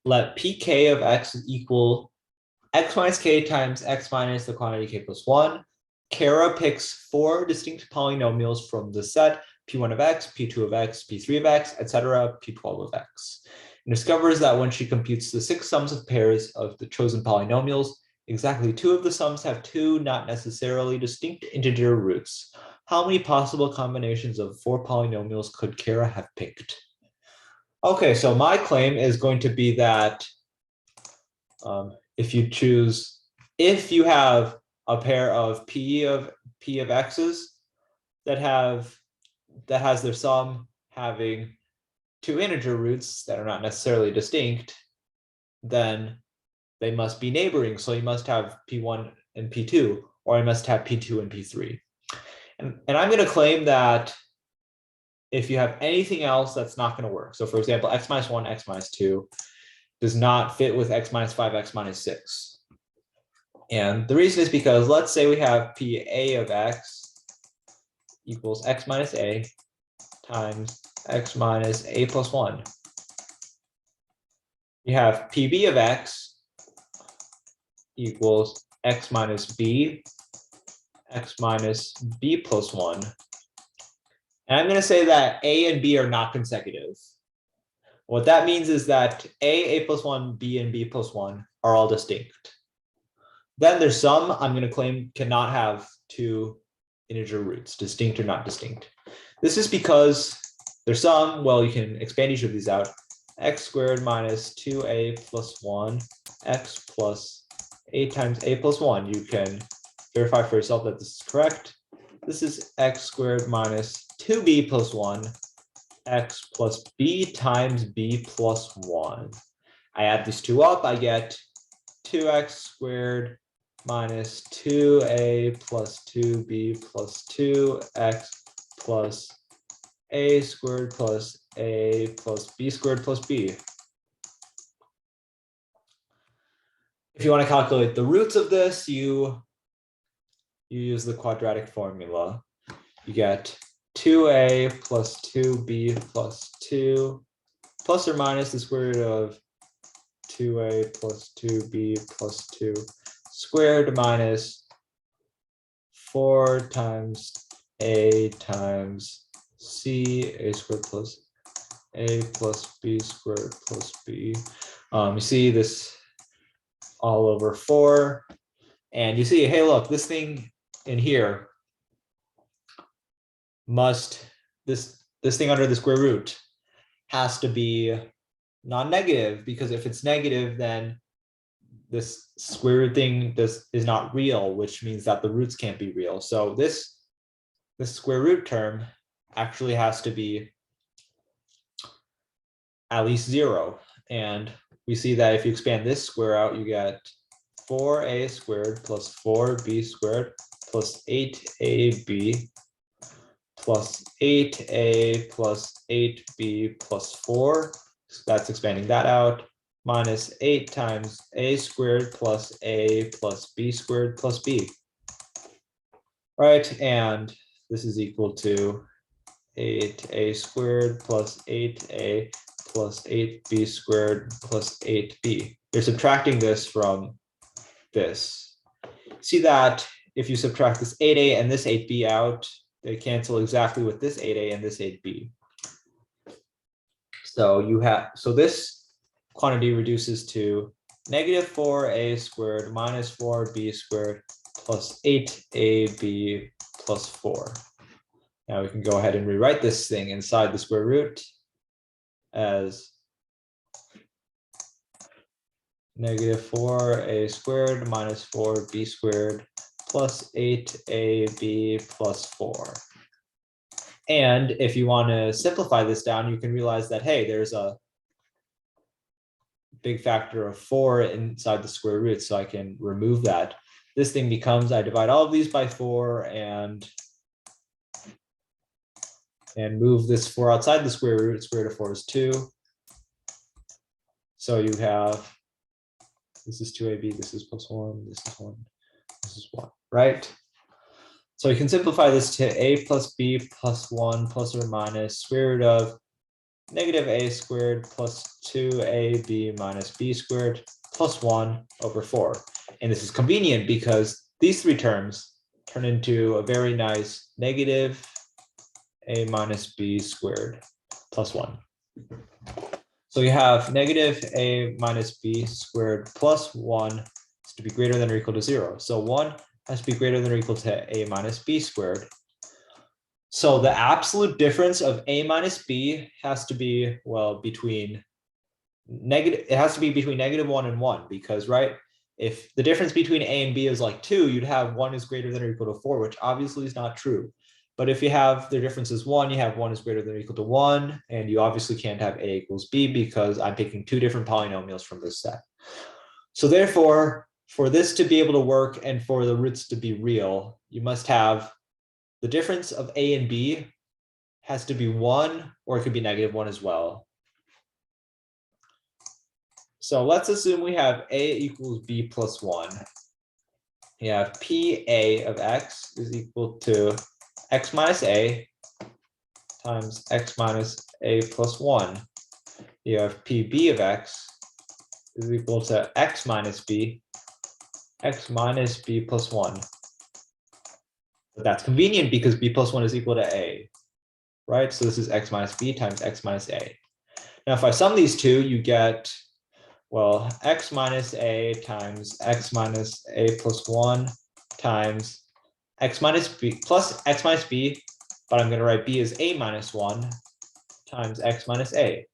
let pk of x equal x minus k times x minus the quantity k plus 1. Kara picks 4 distinct polynomials from the set p1 of x, p2 of x, p3 of x, etc., p12 of x, and discovers that when she computes the 6 sums of pairs of the chosen polynomials, exactly 2 of the sums have 2 not necessarily distinct integer roots. How many possible combinations of 4 polynomials could Kara have picked? Okay, so my claim is going to be that if you have a pair of p of x's that has their sum having 2 integer roots that are not necessarily distinct, then they must be neighboring. So you must have p1 and p2, or I must have p2 and p3. And I'm going to claim that if you have anything else, that's not going to work. So for example, x minus 1, x minus 2 does not fit with x minus 5, x minus 6. And the reason is because let's say we have pa of x equals x minus a times x minus a plus 1. You have pb of x equals x minus b, x minus b plus 1. And I'm going to say that a and b are not consecutive. What that means is that a plus 1, b, and b plus 1 are all distinct. Then their sum, I'm going to claim, cannot have 2 integer roots, distinct or not distinct. This is because their sum, well, you can expand each of these out. X squared minus 2a plus 1, x plus a times a plus 1. You can verify for yourself that this is correct. This is x squared minus 2b plus 1, x plus b times b plus 1. I add these two up, I get 2x squared minus 2a plus 2b plus 2x plus a squared plus a plus b squared plus b. If you want to calculate the roots of this, you use the quadratic formula. You get 2a plus 2b plus 2 plus or minus the square root of 2a plus 2b plus 2 squared minus 4 times a times c a squared plus a plus b squared plus b. You see this all over 4, and you see, hey, look, this thing in here this thing under the square root has to be non-negative, because if it's negative, then this square root thing is not real, which means that the roots can't be real. So this square root term actually has to be at least 0. And we see that if you expand this square out, you get 4a squared plus 4b squared plus 8ab plus 8a plus 8b plus 4. So that's expanding that out, minus 8 times a squared plus a plus b squared plus b. Right, and this is equal to 8a squared plus 8a plus 8b squared plus 8b. You're subtracting this from this. See that if you subtract this 8a and this 8b out, they cancel exactly with this 8a and this 8b. So this quantity reduces to negative 4a squared minus 4b squared plus 8ab plus 4. Now we can go ahead and rewrite this thing inside the square root as negative 4a squared minus 4b squared plus 8ab plus 4. And if you want to simplify this down, you can realize that, hey, there's a big factor of 4 inside the square root, so I can remove that. This thing becomes, I divide all of these by 4 and move this 4 outside the square root. Square root of 4 is 2. So you have, this is 2ab, this is plus 1, this is 1, this is 1, right? So you can simplify this to a plus b plus 1 plus or minus square root of negative a squared plus 2ab minus b squared plus 1 over 4. And this is convenient because these three terms turn into a very nice negative a minus b squared plus 1. So you have negative a minus b squared plus 1 is to be greater than or equal to 0. So 1 has to be greater than or equal to a minus b squared. So the absolute difference of a minus b has to be, well, between negative, it has to be between -1 and 1, because, right, if the difference between a and b is like 2, you'd have 1 is greater than or equal to 4, which obviously is not true. But if you have the difference is 1, you have 1 is greater than or equal to 1, and you obviously can't have a equals b because I'm picking two different polynomials from this set. So therefore, for this to be able to work and for the roots to be real, you must have the difference of a and b has to be 1, or it could be -1 as well. So let's assume we have a equals b plus 1. You have PA of x is equal to x minus a times x minus a plus 1. You have PB of x is equal to x minus b plus 1. But that's convenient because b plus 1 is equal to a, right? So this is x minus b times x minus a. Now, if I sum these two, you get, well, x minus a times x minus a plus 1 times x minus b plus x minus b, but I'm going to write b as a minus 1 times x minus a.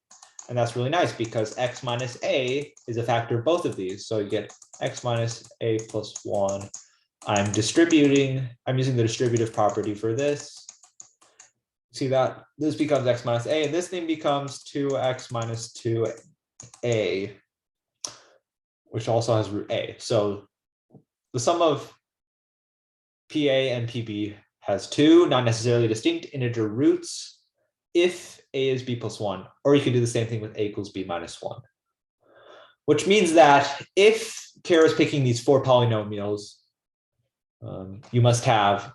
And that's really nice because x minus a is a factor of both of these. So you get x minus a plus 1. I'm using the distributive property for this. See that this becomes x minus a, and this thing becomes 2x minus 2a, which also has root a. So the sum of PA and PB has two not necessarily distinct integer roots if a is b plus 1, or you can do the same thing with a equals b minus 1. Which means that if Kara is picking these four polynomials, you must have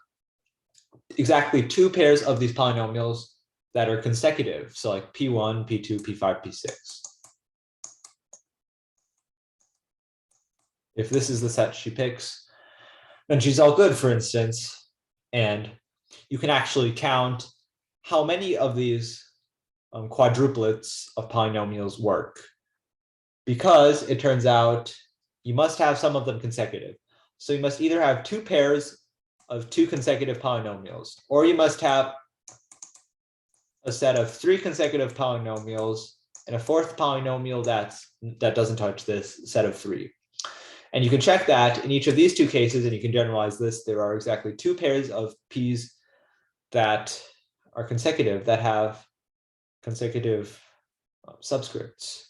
exactly two pairs of these polynomials that are consecutive. So like P1, P2, P5, P6. If this is the set she picks, then she's all good, for instance. And you can actually count how many of these quadruplets of polynomials work, because it turns out you must have some of them consecutive. So you must either have two pairs of two consecutive polynomials, or you must have a set of three consecutive polynomials and a fourth polynomial that doesn't touch this set of three. And you can check that in each of these two cases, and you can generalize this. There are exactly two pairs of p's that are consecutive, that have consecutive subscripts.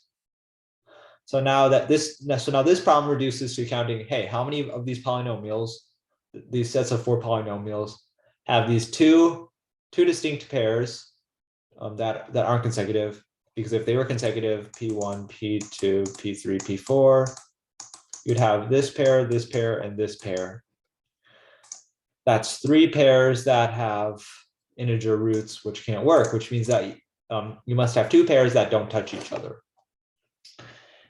So now this problem reduces to counting, hey, how many of these polynomials, these sets of four polynomials, have these two distinct pairs that aren't consecutive? Because if they were consecutive, P1, P2, P3, P4, you'd have this pair, and this pair. That's three pairs that have integer roots, which can't work, which means that you must have two pairs that don't touch each other.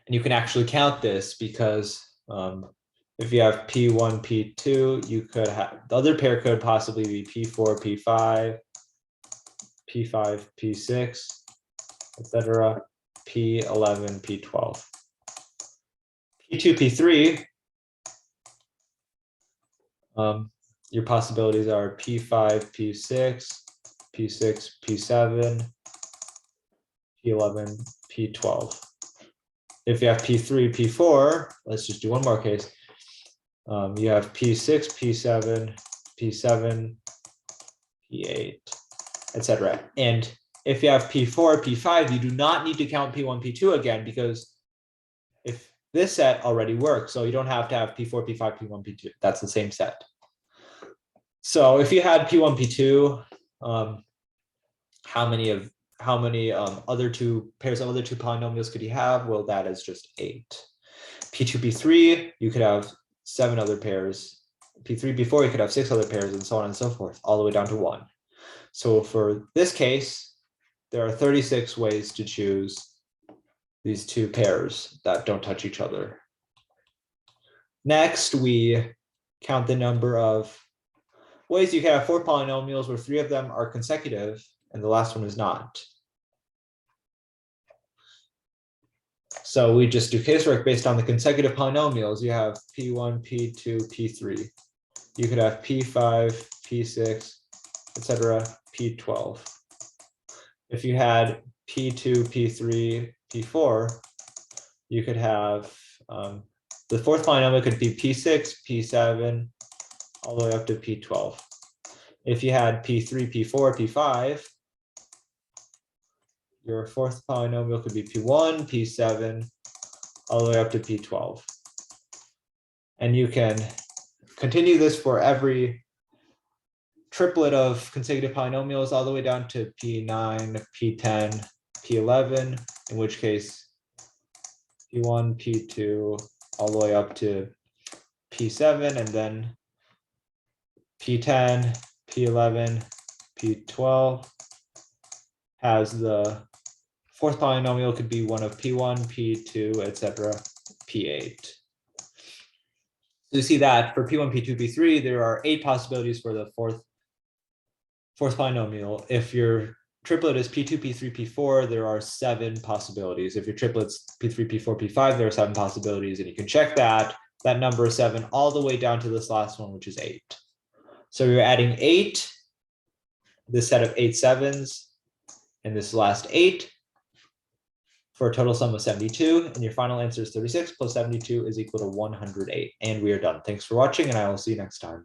And you can actually count this because if you have P1, P2, you could have, the other pair could possibly be P4, P5, P5, P6, etc., P11, P12. P2, P3, your possibilities are P5, P6, P6, P7, P11, P12. If you have P3, P4, let's just do one more case. You have P6, P7, P7, P8, etc. And if you have P4, P5, you do not need to count P1, P2 again, because if this set already works, so you don't have to have P4, P5, P1, P2. That's the same set. So if you had P1, P2, how many other two pairs of other two polynomials could you have? Well, that is just 8. P2, P3, you could have 7 other pairs. P3, P4, you could have 6 other pairs, and so on and so forth, all the way down to 1. So for this case, there are 36 ways to choose these two pairs that don't touch each other. Next, we count the number of ways you can have 4 polynomials where 3 of them are consecutive and the last one is not. So we just do casework based on the consecutive polynomials. You have P1, P2, P3. You could have P5, P6, etc., P12. If you had P2, P3, P4, you could have the fourth polynomial could be P6, P7, all the way up to P12. If you had P3, P4, P5, your fourth polynomial could be P1, P7, all the way up to P12. And you can continue this for every triplet of consecutive polynomials all the way down to P9, P10, P11, in which case P1, P2, all the way up to P7, and then P10, P11, P12 has the fourth polynomial could be one of P1, P2, etc., P8. So you see that for P1, P2, P3, there are 8 possibilities for the fourth polynomial. If your triplet is P2, P3, P4, there are 7 possibilities. If your triplet's P3, P4, P5, there are 7 possibilities, and you can check that number is 7 all the way down to this last one, which is 8. So you're adding 8, this set of 8 sevens, and this last 8 for a total sum of 72, and your final answer is 36 plus 72 is equal to 108. And we are done. Thanks for watching, and I will see you next time.